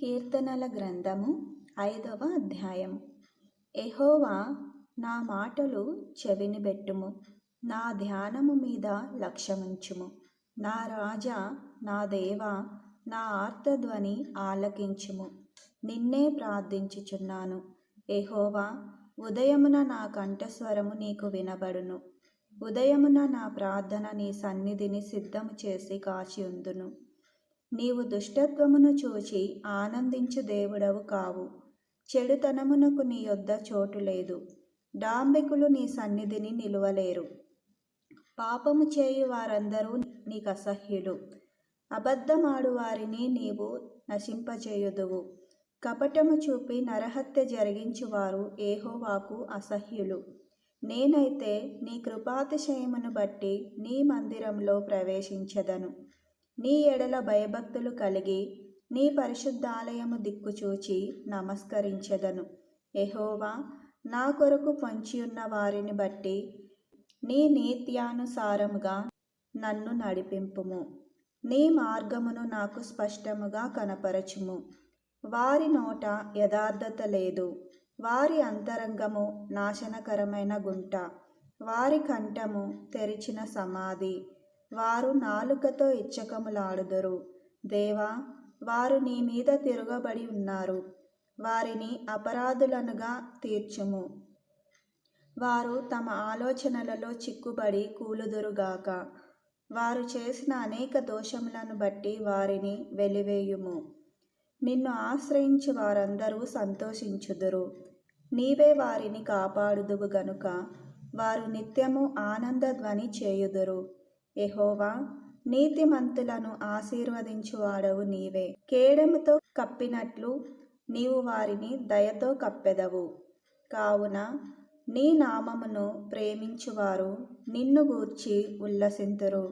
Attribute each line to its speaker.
Speaker 1: కీర్తనల గ్రంథము 5వ అధ్యాయం. యెహోవా, నా మాటలు చెవినిబెట్టుము, నా ధ్యానము మీద లక్ష్యముంచుము. నా రాజా, నా దేవా, నా ఆర్తధ్వని ఆలకించుము. నిన్నే ప్రార్థించుచున్నాను. యెహోవా, ఉదయమున నా కంఠస్వరము నీకు వినబడును. ఉదయమున నా ప్రార్థన నీ సన్నిధిని సిద్ధము చేసి కాచియుందును. నీవు దుష్టత్వమును చూచి ఆనందించు దేవుడవు కావు. చెడుతనమునకు నీ యొద్ద చోటు లేదు. డాంబికులు నీ సన్నిధిని నిలువలేరు. పాపము చేయు వారందరూ నీకసహ్యులు. అబద్ధమాడు వారిని నీవు నశింపచేయుదువు. కపటము చూపి నరహత్య జరిగించువారు యెహోవాకు అసహ్యులు. నేనైతే నీ కృపాతిశయమును బట్టి నీ మందిరంలో ప్రవేశించెదను. నీ ఎడల భయభక్తులు కలిగి నీ పరిశుద్ధాలయము దిక్కుచూచి నమస్కరించెదను. యెహోవా, నా కొరకు పొంచియున్న వారిని బట్టి నీ నీత్యానుసారముగా నన్ను నడిపింపుము. నీ మార్గమును నాకు స్పష్టముగా కనపరచుము. వారి నోట యథార్థత లేదు. వారి అంతరంగము నాశనకరమైన గుంట. వారి కంఠము తెరిచిన సమాధి. వారు నాలుకతో ఇచ్చకములాడుదురు. దేవా, వారు నీ మీద తిరగబడి ఉన్నారు. వారిని అపరాధులనుగా తీర్చుము. వారు తమ ఆలోచనలలో చిక్కుబడి కూలుదురుగాక. వారు చేసిన అనేక దోషములను బట్టి వారిని వెలివేయుము. నిన్ను ఆశ్రయించు వారందరూ సంతోషించుదురు. నీవే వారిని కాపాడుదువు గనుక వారు నిత్యము ఆనందధ్వని చేయుదురు. యెహోవా, నీతిమంతులను ఆశీర్వదించువాడవు నీవే. కేడెముతో కప్పినట్లు నీవు వారిని దయతో కప్పెదవు. కావున నీ నామమును ప్రేమించువారు నిన్ను గూర్చి ఉల్లసింతురు.